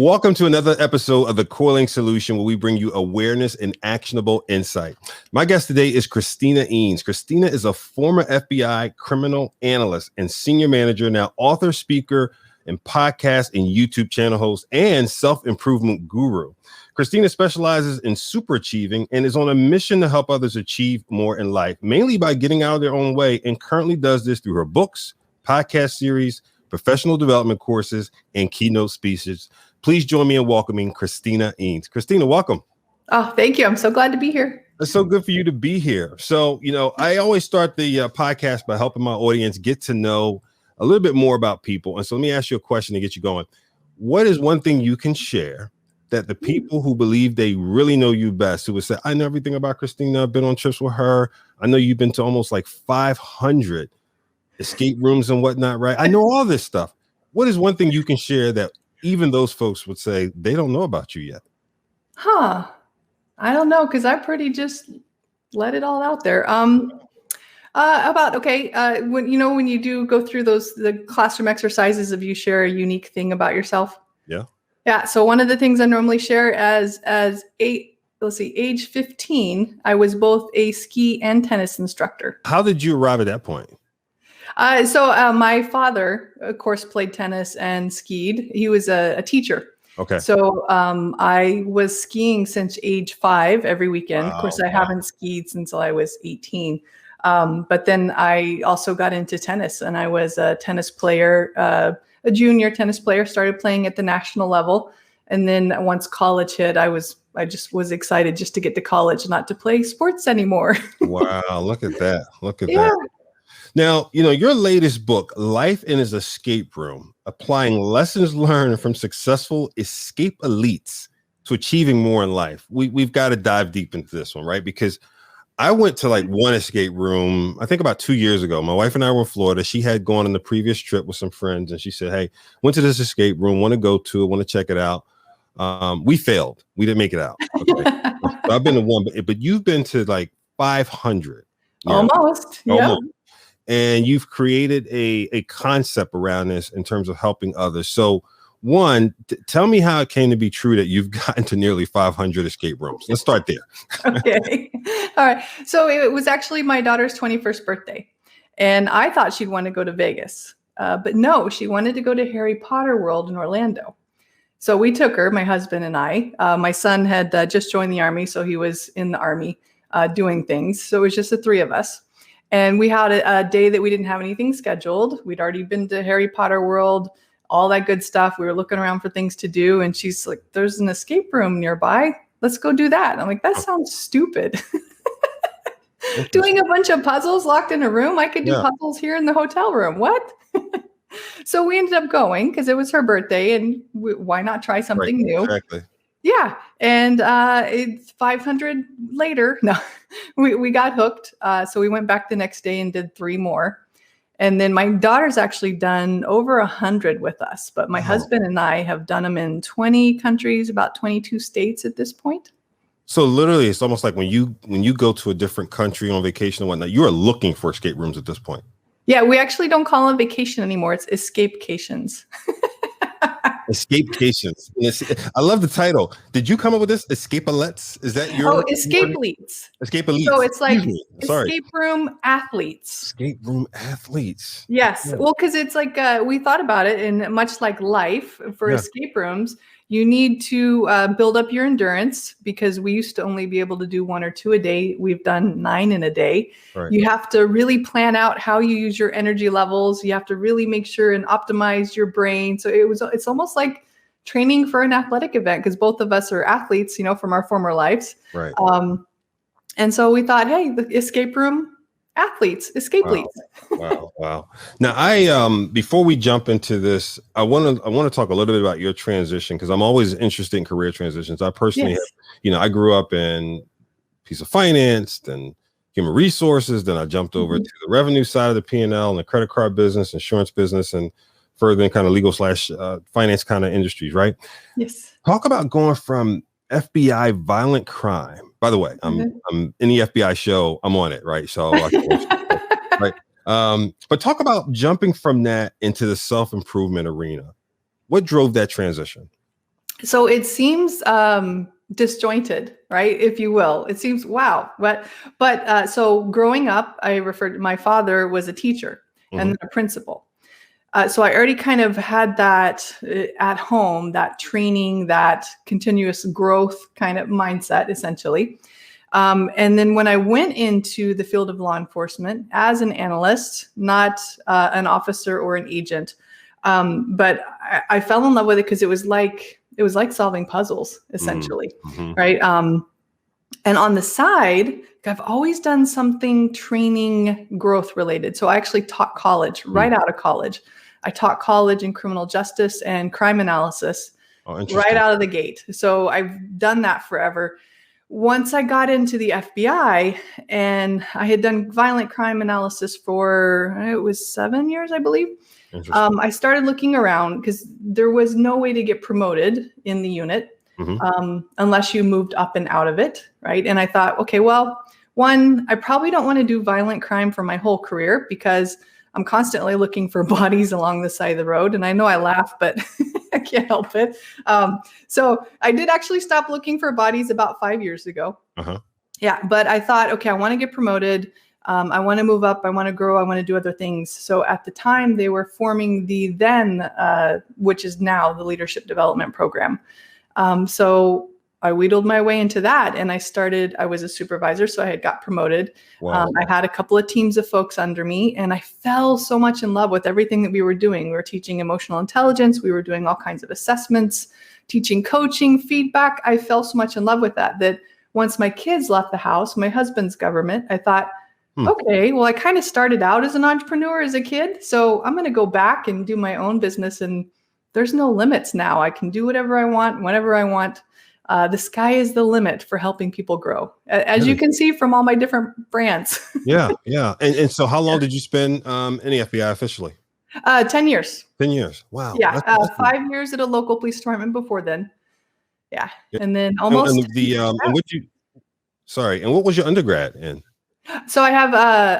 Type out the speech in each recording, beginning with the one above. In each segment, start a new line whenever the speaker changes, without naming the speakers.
Welcome to another episode of the Coiling Solution, where we bring you awareness and actionable insight. My guest today is Christina Eanes. Christina is a former FBI criminal analyst and senior manager, now author, speaker, and podcast and YouTube channel host, and self-improvement guru. Christina specializes in super achieving and is on a mission to help others achieve more in life, mainly by getting out of their own way, and currently does this through her books, podcast series, professional development courses, and keynote speeches. Please join me in welcoming Christina Eanes. Christina, welcome.
Oh, thank you. I'm so glad to be here.
It's so good for you to be here. So, I always start the podcast by helping my audience get to know a little bit more about people. And so let me ask you a question to get you going. What is one thing you can share that the people who believe they really know you best, who would say, I know everything about Christina, I've been on trips with her, I know you've been to almost like 500 escape rooms and whatnot, right? I know all this stuff. What is one thing you can share that even those folks would say they don't know about you yet?
I don't know, because I pretty just let it all out there. When you do go through the classroom exercises of you share a unique thing about yourself. Yeah. So one of the things I normally share age 15, I was both a ski and tennis instructor.
How did you arrive at that point?
So my father, of course, played tennis and skied. He was a teacher.
Okay.
So I was skiing since age 5 every weekend.
Wow,
of course, I haven't skied since I was 18. But then I also got into tennis, and I was a tennis player, a junior tennis player, started playing at the national level. And then once college hit, I just was excited just to get to college, not to play sports anymore.
Wow. Look at that. Look at that. Now, your latest book, Life in His Escape Room, applying lessons learned from successful escape elites to achieving more in life. We've got to dive deep into this one, right? Because I went to like one escape room, I think about 2 years ago. My wife and I were in Florida. She had gone on the previous trip with some friends, and she said, hey, went to this escape room, want to go to it, want to check it out. We failed. We didn't make it out. Okay. So I've been to one, but you've been to like 500.
Almost. Yeah.
And you've created a concept around this in terms of helping others. So one, tell me how it came to be true that you've gotten to nearly 500 escape rooms. Let's start there.
Okay. All right. So it was actually my daughter's 21st birthday, and I thought she'd want to go to Vegas. But no, she wanted to go to Harry Potter World in Orlando. So we took her, my husband and I. My son had just joined the Army, so he was in the Army doing things. So it was just the three of us. And we had a day that we didn't have anything scheduled. We'd already been to Harry Potter World, all that good stuff. We were looking around for things to do. And she's like, there's an escape room nearby. Let's go do that. And I'm like, that sounds stupid. Doing a bunch of puzzles locked in a room. I could do puzzles here in the hotel room. What? So we ended up going because it was her birthday, and why not try something new?
Exactly.
Yeah. And it's 500 later. No, we got hooked. So we went back the next day and did 3 more. And then my daughter's actually done over 100 with us. But my husband and I have done them in 20 countries, about 22 states at this point.
So literally, it's almost like when you go to a different country on vacation and whatnot, you are looking for escape rooms at this point. Yeah,
we actually don't call them vacation anymore. It's escapecations.
Escapecations. I love the title. Did you come up with this? Escape-elites? Is that your?
Escape elites.
Escape elites.
So it's like escape room athletes.
Escape room athletes.
Yes. Yeah. Well, because it's like we thought about it, and much like life for escape rooms, you need to build up your endurance, because we used to only be able to do 1 or 2 a day. We've done 9 in a day. Right. You have to really plan out how you use your energy levels. You have to really make sure and optimize your brain. So it's almost like training for an athletic event, because both of us are athletes, from our former lives.
Right.
And so we thought, hey, the escape room athletes, escape elites.
Wow. Now before we jump into this, I want to talk a little bit about your transition, because I'm always interested in career transitions. I personally I grew up in a piece of finance, then human resources, then I jumped over to the revenue side of the P&L and the credit card business, insurance business, and further in kind of legal / finance kind of industries, right?
Yes.
Talk about going from FBI violent crime. By the way, I'm in the FBI show. I'm on it, right? So I can watch it, right. But talk about jumping from that into the self-improvement arena. What drove that transition?
So it seems disjointed, right? If you will, it seems wow. But so growing up, my father was a teacher and then a principal. So I already kind of had that at home, that training, that continuous growth kind of mindset, essentially. And then when I went into the field of law enforcement as an analyst, not an officer or an agent, but I fell in love with it because it was like solving puzzles, essentially, right? And on the side, I've always done something training growth related. So I actually taught college right out of college. I taught college in criminal justice and crime analysis right out of the gate. So I've done that forever. Once I got into the FBI and I had done violent crime analysis for, it was 7 years, I believe. I started looking around because there was no way to get promoted in the unit unless you moved up and out of it, right? And I thought, okay, well, one, I probably don't want to do violent crime for my whole career because I'm constantly looking for bodies along the side of the road. And I know I laugh, but I can't help it. So I did actually stop looking for bodies about 5 years ago. Yeah, but I thought, okay, I want to get promoted. I want to move up. I want to grow. I want to do other things. So at the time, they were forming the then, which is now the Leadership Development Program. So I wheedled my way into that, and I was a supervisor, so I had got promoted. Wow. I had a couple of teams of folks under me, and I fell so much in love with everything that we were doing. We were teaching emotional intelligence. We were doing all kinds of assessments, teaching coaching, feedback. I fell so much in love with that once my kids left the house, my husband's government, I thought, okay, well, I kind of started out as an entrepreneur as a kid, so I'm going to go back and do my own business, and there's no limits now. I can do whatever I want, whenever I want. The sky is the limit for helping people grow, as you can see from all my different brands.
Yeah. And so how long did you spend in the FBI officially?
10 years.
10 years. Wow.
Yeah. 5 years at a local police department before then. Yeah. And then almost.
And what was your undergrad in?
So I have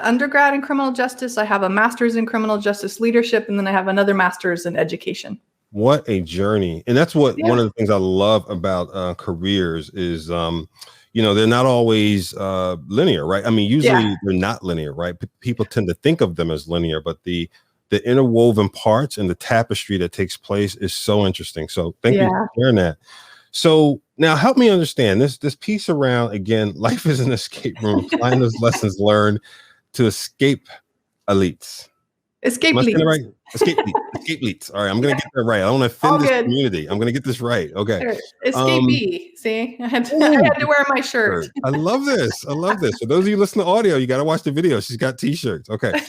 undergrad in criminal justice. I have a master's in criminal justice leadership, and then I have another master's in education.
What a journey. And that's one of the things I love about careers is, they're not always linear, right? I mean, usually they're not linear, right? People tend to think of them as linear, but the interwoven parts and the tapestry that takes place is so interesting. So thank you for sharing that. So now help me understand this piece around, again, life is an escape room, applying those lessons learned to escape elites.
Escape elites.
Right? Escape elites. All right, I'm going to get that right. I don't want to offend this community. I'm going to get this right. Okay.
Sure. Escapee. See, I had to wear my shirt.
I love this. For those of you listening to audio, you got to watch the video. She's got t-shirts. Okay.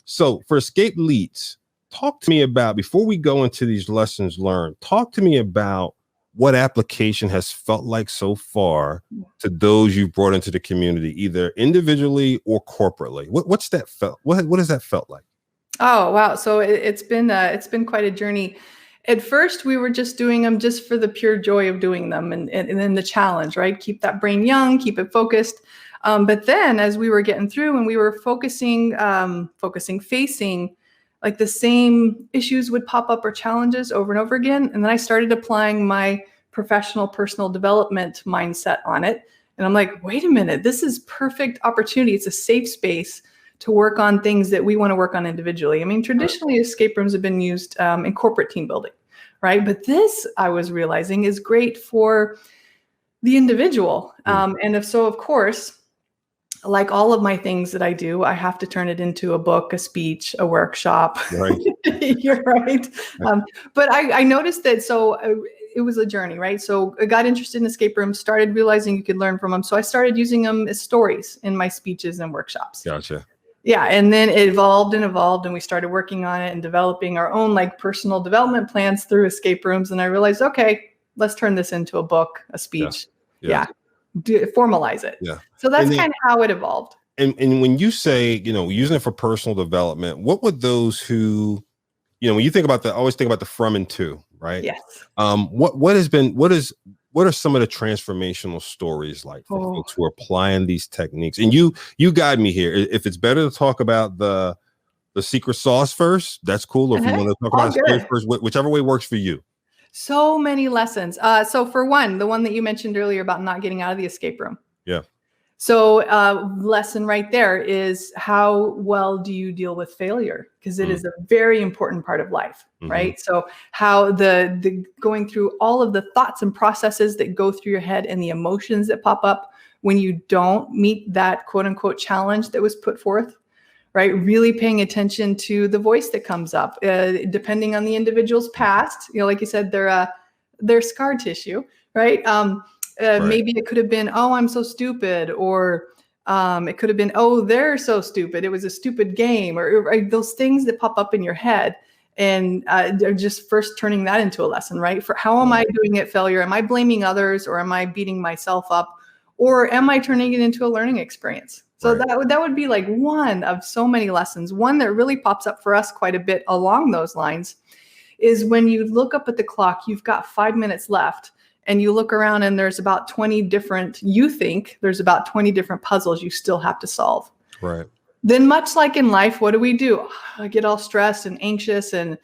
So for escape elites, talk to me about, before we go into these lessons learned, talk to me about what application has felt like so far to those you've brought into the community, either individually or corporately. What's that felt? What has that felt like?
Oh, wow. So it's been quite a journey. At first, we were just doing them just for the pure joy of doing them. And then the challenge, right? Keep that brain young, keep it focused. But then as we were getting through and we were facing like the same issues would pop up or challenges over and over again. And then I started applying my professional personal development mindset on it. And I'm like, wait a minute, this is perfect opportunity. It's a safe space to work on things that we want to work on individually. I mean, traditionally escape rooms have been used in corporate team building, right? But this, I was realizing, is great for the individual. And of course, like all of my things that I do, I have to turn it into a book, a speech, a workshop.
Right.
You're right. But I noticed that, it was a journey, right? So I got interested in escape rooms, started realizing you could learn from them. So I started using them as stories in my speeches and workshops.
Gotcha.
Yeah. And then it evolved, and we started working on it and developing our own like personal development plans through escape rooms. And I realized, okay, let's turn this into a book, a speech. Yeah. Formalize it. Yeah. So that's kind of how it evolved.
And when you say, using it for personal development, what would those who, when you think about always think about the from and to, right?
Yes.
What are some of the transformational stories like for folks who are applying these techniques? And you guide me here. If it's better to talk about the secret sauce first, that's cool. Or if you want to talk about it first, whichever way works for you.
So many lessons. So for one, the one that you mentioned earlier about not getting out of the escape room.
Yeah.
So lesson right there is, how well do you deal with failure? Because it is a very important part of life, right? So how the going through all of the thoughts and processes that go through your head and the emotions that pop up when you don't meet that quote unquote challenge that was put forth, right? Really paying attention to the voice that comes up, depending on the individual's past, like you said, their scar tissue, right? Maybe it could have been, oh, I'm so stupid, or it could have been, oh, they're so stupid, it was a stupid game, or those things that pop up in your head. And they're just first turning that into a lesson, right? For how am I doing at failure? Am I blaming others, or am I beating myself up, or am I turning it into a learning experience? So that would be like one of so many lessons. One that really pops up for us quite a bit along those lines is when you look up at the clock, you've got 5 minutes left, and you look around and there's about 20 different puzzles you still have to solve.
Right.
Then much like in life, what do? I get all stressed and anxious, and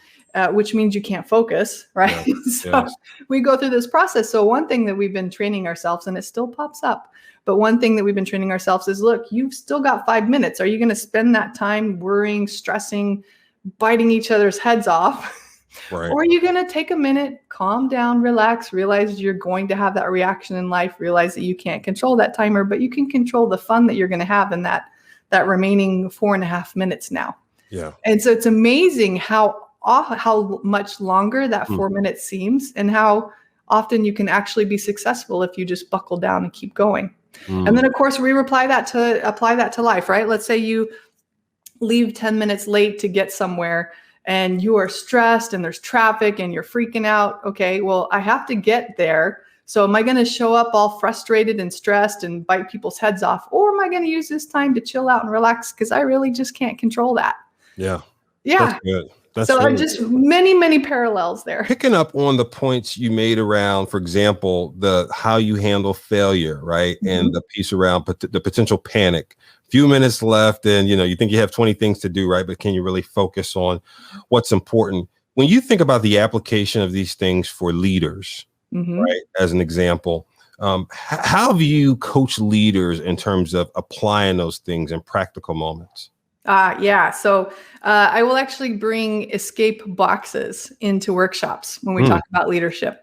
which means you can't focus, right? So we go through this process. So one thing that we've been training ourselves, and it still pops up, but one thing that we've been training ourselves is, look, you've still got 5 minutes. Are you going to spend that time worrying, stressing, biting each other's heads off? Right. Or are you going to take a minute, calm down, relax, realize you're going to have that reaction in life, realize that you can't control that timer, but you can control the fun that you're going to have in that remaining 4.5 minutes now. Yeah. And so it's amazing how much longer that 4 minutes seems, and how often you can actually be successful if you just buckle down and keep going. And then of course we apply that to life, right? Let's say you leave 10 minutes late to get somewhere, and you are stressed and there's traffic and you're freaking out. Okay, well, I have to get there. So am I going to show up all frustrated and stressed and bite people's heads off? Or am I going to use this time to chill out and relax? Because I really just can't control that. Yeah. Yeah. That's good. So really just many, many parallels there.
Picking up on the points you made around, for example, how you handle failure, right? And the piece around the potential panic. Few minutes left, and you think you have 20 things to do, right? But can you really focus on what's important? When you think about the application of these things for leaders, right? As an example, how have you coached leaders in terms of applying those things in practical moments?
Yeah. So I will actually bring escape boxes into workshops when we talk about leadership.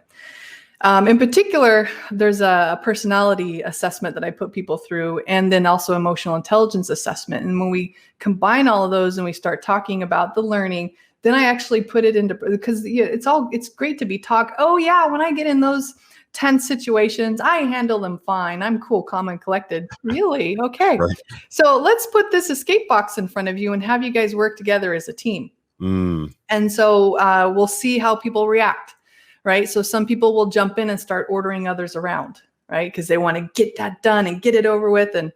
In particular, there's a personality assessment that I put people through, and then also emotional intelligence assessment. And when we combine all of those and we start talking about the learning, then I actually put it into, because it's great to be taught. Oh yeah, when I get in those tense situations, I handle them fine. I'm cool, calm, and collected. Really? Okay. Right. So let's put this escape box in front of you and have you guys work together as a team. And so we'll see how people react. Right. So some people will jump in and start ordering others around, right? Because they want to get that done and get it over with. And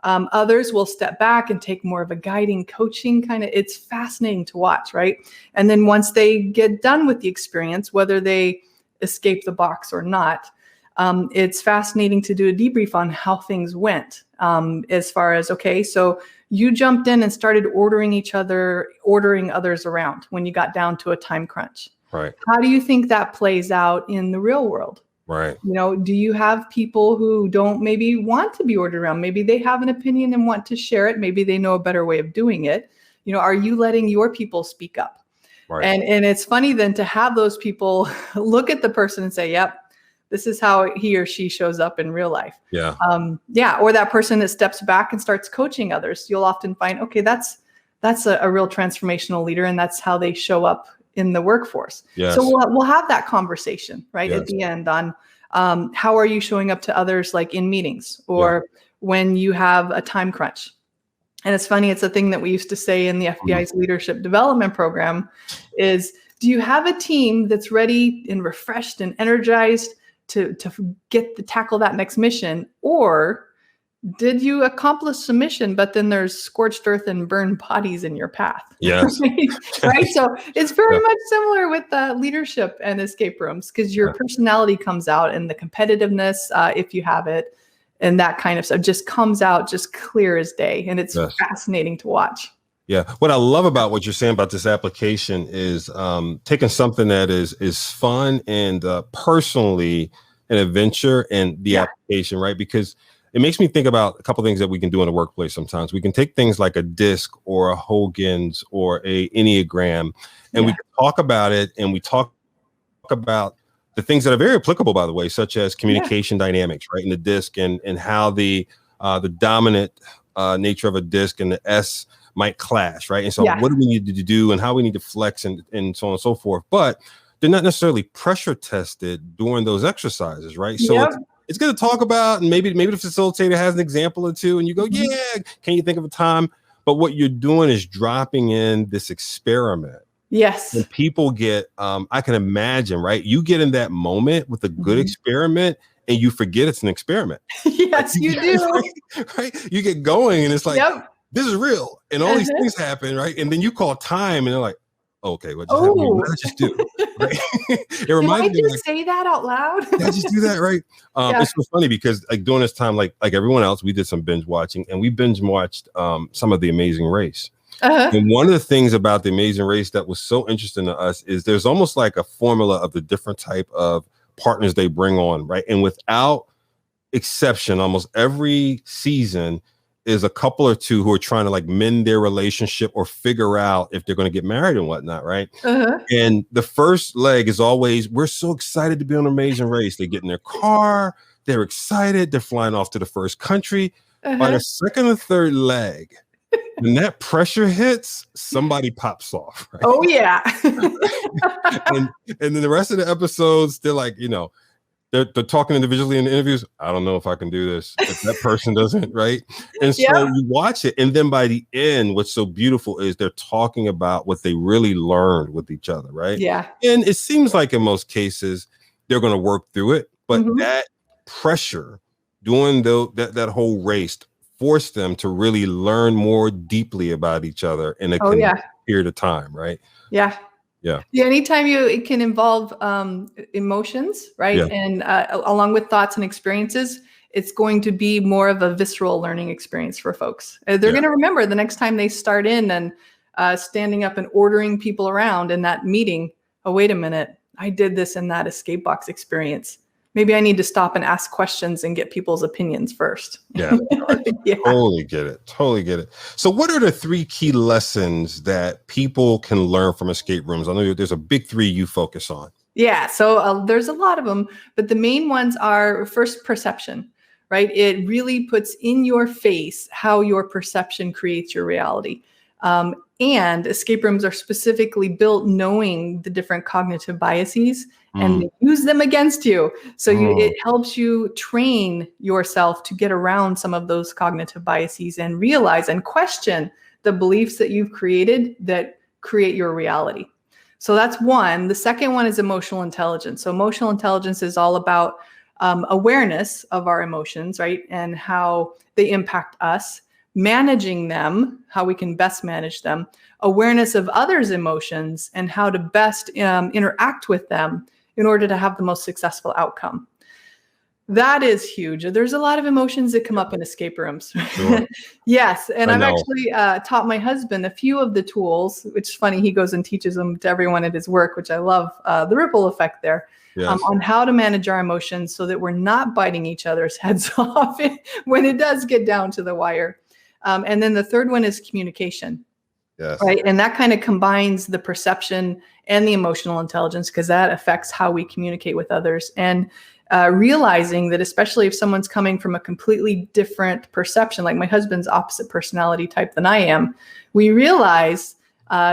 others will step back and take more of a guiding, coaching kind of. It's fascinating to watch, right? And then once they get done with the experience, whether they escape the box or not, it's fascinating to do a debrief on how things went. As far as, okay, so you jumped in and started ordering others around when you got down to a time crunch. Right. How do you think that plays out in the real world? Right. Do you have people who don't maybe want to be ordered around? Maybe they have an opinion and want to share it. Maybe they know a better way of doing it. Are you letting your people speak up? Right. And it's funny then to have those people look at the person and say, yep, this is how he or she shows up in real life. Yeah. Or that person that steps back and starts coaching others. You'll often find, okay, that's a real transformational leader, and that's how they show up in the workforce. Yes. So we'll have that conversation right at the end on how are you showing up to others, like in meetings or when you have a time crunch. And it's funny, it's a thing that we used to say in the FBI's leadership development program is, do you have a team that's ready and refreshed and energized to tackle that next mission? Or did you accomplish the mission, but then there's scorched earth and burned bodies in your path? Yes. Right. So it's very much similar with leadership and escape rooms, because your personality comes out, and the competitiveness, if you have it, and that kind of stuff just comes out just clear as day. And it's fascinating to watch.
Yeah. What I love about what you're saying about this application is taking something that is fun and personally an adventure and the
Yeah.
application, right? Because it makes me think about a couple things that we can do in the workplace sometimes. We can take things like a DISC or a Hogan's or a Enneagram, and we
Yeah.
can talk about it, and we talk about the things that are very applicable, by the way, such as communication dynamics, right? In the DISC and how the dominant nature of a DISC and the S might clash, right? And so
Yeah.
what do we need to do and how we need to flex and so on and so forth. But they're not necessarily pressure tested during those exercises, right? So
Yep.
it's good to talk about, and maybe the facilitator has an example or two, and you go,
Mhm.
yeah, can you think of a time? But what you're doing is dropping in this experiment.
Yes.
When people get, I can imagine, right? You get in that moment with a good
Mhm.
experiment and you forget it's an experiment.
Yes, you do.
Right? You get going and it's like,
Yep.
this is real. And all these
Uh-huh.
things happen, right? And then you call time and they're like, okay, what just happened? What
Oh,
did I just do? Right? It
did
reminds
I
me of like,
just say that out loud?
did I just do that, right?
Yeah.
It's so funny because like during this time, like everyone else, we did some binge watching and we binge watched some of The Amazing Race.
Uh-huh.
And one of the things about The Amazing Race that was so interesting to us is there's almost like a formula of the different type of partners they bring on, right? And without exception, almost every season is a couple or two who are trying to like mend their relationship or figure out if they're going to get married and whatnot, right?
Uh-huh.
And the first leg is always, we're so excited to be on Amazing Race. They get in their car, they're excited, they're flying off to the first country. By
Uh-huh.
the second or third leg, when that pressure hits, somebody pops off, right?
Oh yeah.
and then the rest of the episodes, they're like, they're talking individually in the interviews. I don't know if I can do this if that person doesn't, right? And so
Yep.
you watch it, and then by the end, what's so beautiful is they're talking about what they really learned with each other, right?
Yeah.
And it seems like in most cases they're going to work through it, but
Mhm.
that pressure during that whole race forced them to really learn more deeply about each other in a
Oh yeah.
period of time, right?
Yeah.
Yeah.
Yeah. Anytime it can involve emotions, right?
Yeah.
And along with thoughts and experiences, it's going to be more of a visceral learning experience for folks. They're
Yeah.
going to remember the next time they start in and standing up and ordering people around in that meeting. Oh, wait a minute. I did this in that escape box experience. Maybe I need to stop and ask questions and get people's opinions first.
Yeah.
Yeah.
Totally get it. Totally get it. So what are the 3 key lessons that people can learn from escape rooms? I know there's a big 3 you focus on.
Yeah, so there's a lot of them, but the main ones are first perception, right? It really puts in your face how your perception creates your reality. And escape rooms are specifically built knowing the different cognitive biases and they use them against you. So it helps you train yourself to get around some of those cognitive biases and realize and question the beliefs that you've created that create your reality. So that's one. The second one is emotional intelligence. So emotional intelligence is all about awareness of our emotions, right? And how they impact us, managing them, how we can best manage them, awareness of others' emotions, and how to best interact with them in order to have the most successful outcome. That is huge. There's a lot of emotions that come up in escape rooms.
Sure.
Yes. And
I
I've
know.
actually taught my husband a few of the tools, which is funny. He goes and teaches them to everyone at his work, which I love the ripple effect there,
Yes.
on how to manage our emotions so that we're not biting each other's heads off when it does get down to the wire. And then the third one is communication.
Yes.
Right. And that kind of combines the perception and the emotional intelligence because that affects how we communicate with others. And realizing that especially if someone's coming from a completely different perception, like my husband's opposite personality type than I am, we realize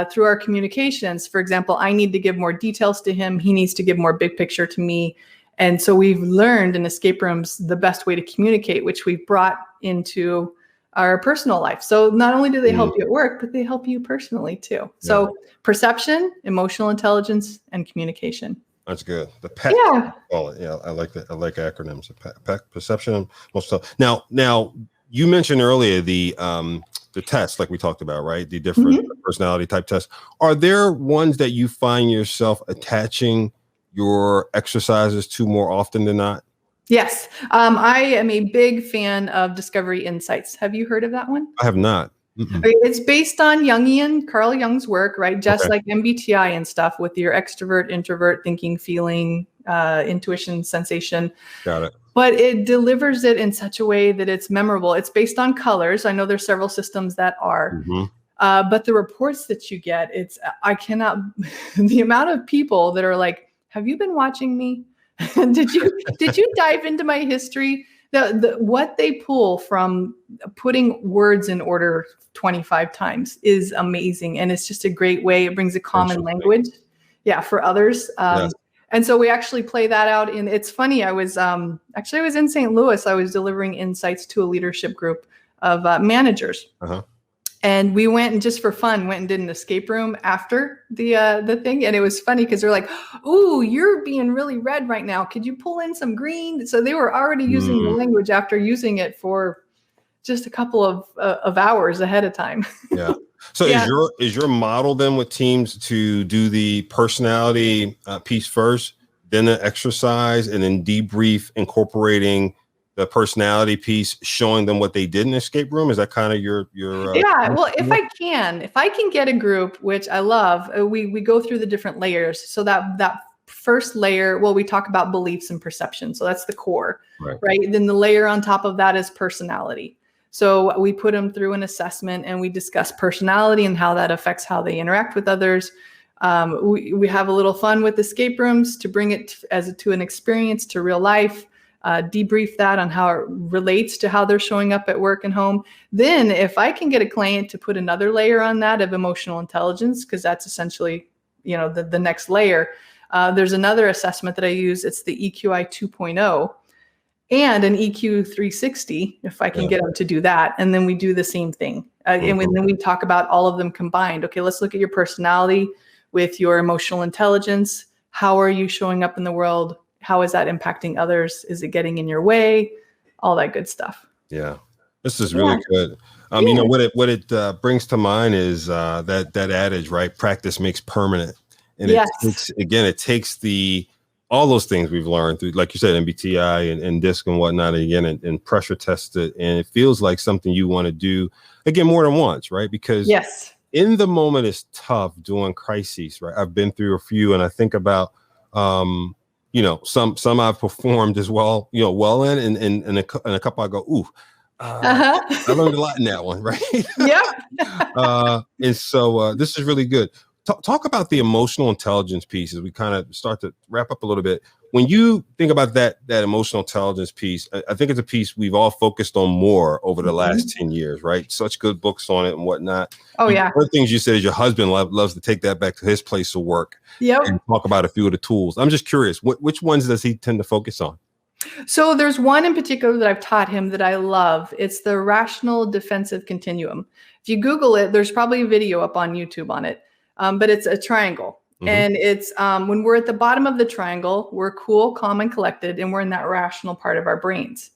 through our communications, for example, I need to give more details to him. He needs to give more big picture to me. And so we've learned in escape rooms the best way to communicate, which we've brought into our personal life. So not only do they help you at work, but they help you personally too. So perception, emotional intelligence, and communication.
That's good. The PEC.
Yeah.
Call it. Yeah, I like that. I like acronyms. PEC, perception, most stuff. Now, you mentioned earlier the tests, like we talked about, right? The different personality type tests. Are there ones that you find yourself attaching your exercises to more often than not?
Yes. I am a big fan of Discovery Insights. Have you heard of that one?
I have not. Mm-mm.
It's based on Jungian, Carl Jung's work, right? Just
Okay.
like MBTI and stuff with your extrovert, introvert, thinking, feeling, intuition, sensation.
Got it.
But it delivers it in such a way that it's memorable. It's based on colors. I know there's several systems that are,
Mhm.
but the reports that you get, I cannot, the amount of people that are like, have you been watching me? did you dive into my history? What they pull from putting words in order 25 times is amazing. And it's just a great way. It brings a common language. Yeah, for others.
Yes.
And so we actually play that out it's funny. I was in St. Louis. I was delivering insights to a leadership group of managers.
Uh-huh.
And we went and just for fun, went and did an escape room after the thing. And it was funny because they're like, "Ooh, you're being really red right now. Could you pull in some green?" So they were already using the language after using it for just a couple of hours ahead of time.
Yeah. So is your model then with teams to do the personality piece first, then the exercise, and then debrief, incorporating the personality piece, showing them what they did in the escape room? Is that kind of your
yeah, well, if I can get a group, which I love, we go through the different layers. So that first layer, well, we talk about beliefs and perception. So that's the core, right? Then the layer on top of that is personality. So we put them through an assessment and we discuss personality and how that affects how they interact with others. We have a little fun with escape rooms to bring it to an experience, to real life. Debrief that on how it relates to how they're showing up at work and home. Then if I can get a client to put another layer on that of emotional intelligence, because that's essentially, the next layer, there's another assessment that I use. It's the EQI 2.0 and an EQ 360, if I can get them to do that. And then we do the same thing. And then we talk about all of them combined. Okay, let's look at your personality with your emotional intelligence. How are you showing up in the world? How is that impacting others? Is it getting in your way? All that good stuff.
Yeah, this is really good. What it brings to mind is that adage, right? Practice makes permanent, and it takes all those things we've learned through, like you said, MBTI and DISC and whatnot, and pressure test it, and it feels like something you want to do again more than once, right? Because in the moment it's tough doing crises, right? I've been through a few, and I think about some I've performed as well, well in, and a couple I go, ooh, I learned a lot in that one, right? And so this is really good. Talk about the emotional intelligence piece as we kind of start to wrap up a little bit. When you think about that emotional intelligence piece, I think it's a piece we've all focused on more over the last 10 years, right? Such good books on it and whatnot.
Oh, yeah.
One of the things you said is your husband loves to take that back to his place of work and talk about a few of the tools. I'm just curious, which ones does he tend to focus on?
So there's one in particular that I've taught him that I love. It's the rational defensive continuum. If you Google it, there's probably a video up on YouTube on it. But it's a triangle. And it's when we're at the bottom of the triangle, we're cool, calm, and collected, and we're in that rational part of our brains.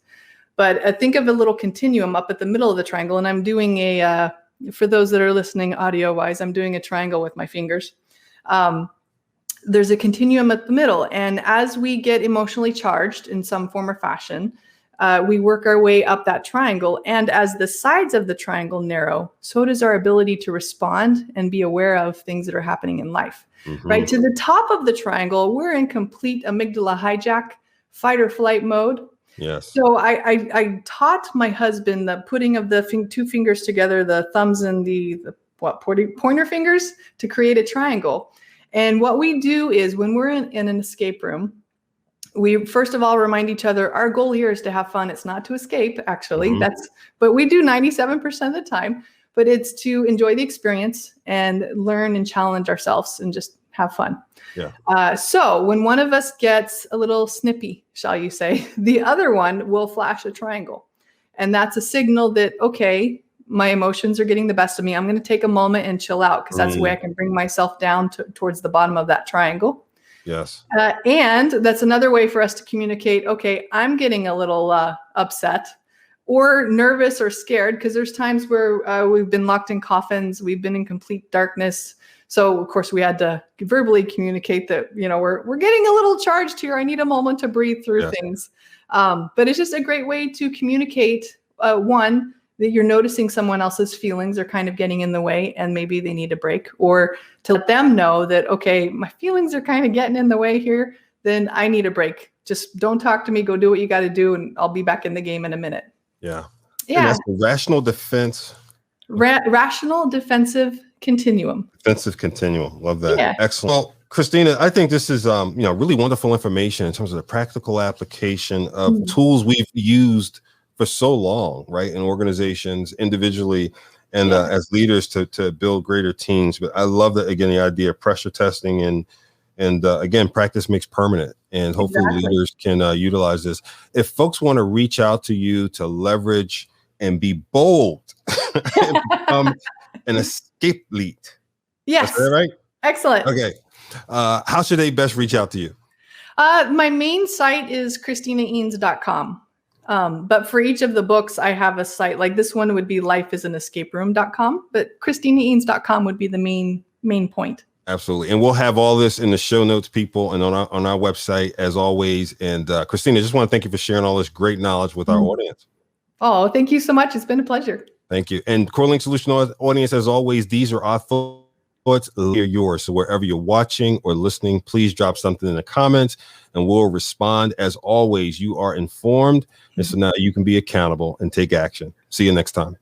But think of a little continuum up at the middle of the triangle, and I'm doing for those that are listening audio-wise, I'm doing a triangle with my fingers. There's a continuum at the middle, and as we get emotionally charged in some form or fashion, we work our way up that triangle. And as the sides of the triangle narrow, so does our ability to respond and be aware of things that are happening in life. Right to the top of the triangle, we're in complete amygdala hijack, fight or flight mode.
Yes.
So I taught my husband the putting of the two fingers together, the thumbs and the pointer fingers, to create a triangle. And what we do is when we're in an escape room, we first of all remind each other our goal here is to have fun. It's not to escape, actually. But we do 97% of the time. But it's to enjoy the experience and learn and challenge ourselves and just have fun. So when one of us gets a little snippy, shall you say, the other one will flash a triangle. And that's a signal that, okay, my emotions are getting the best of me. I'm going to take a moment and chill out, because that's the way I can bring myself down towards the bottom of that triangle.
Yes.
And that's another way for us to communicate, okay, I'm getting a little upset or nervous or scared, because there's times where we've been locked in coffins, we've been in complete darkness. So of course we had to verbally communicate that, we're getting a little charged here. I need a moment to breathe through things. But it's just a great way to communicate, one, that you're noticing someone else's feelings are kind of getting in the way and maybe they need a break, or to let them know that, okay, my feelings are kind of getting in the way here, then I need a break. Just don't talk to me, go do what you got to do, and I'll be back in the game in a minute.
Yeah.
Yeah.
And that's the rational defense.
Rational defensive continuum.
Defensive continuum. Love that.
Yeah.
Excellent. Well, Christina, I think this is really wonderful information in terms of the practical application of tools we've used for so long, right? In organizations, individually, and as leaders to build greater teams. But I love that, again, the idea of pressure testing and again, practice makes permanent, and hopefully leaders can utilize this. If folks want to reach out to you to leverage and be bold and become an escape lead.
Yes.
Is that right?
Excellent.
Okay. How should they best reach out to you?
My main site is ChristinaEanes.com. But for each of the books, I have a site. Like this one would be lifeisAnescaperoom.com, but ChristinaEanes.com would be the main point.
Absolutely. And we'll have all this in the show notes, people, and on our website as always. And Christina, I just want to thank you for sharing all this great knowledge with our audience.
Oh, thank you so much. It's been a pleasure.
Thank you. And CoreLink Solution audience, as always, these are our thoughts. They're yours. So wherever you're watching or listening, please drop something in the comments and we'll respond. As always, you are informed. And so now you can be accountable and take action. See you next time.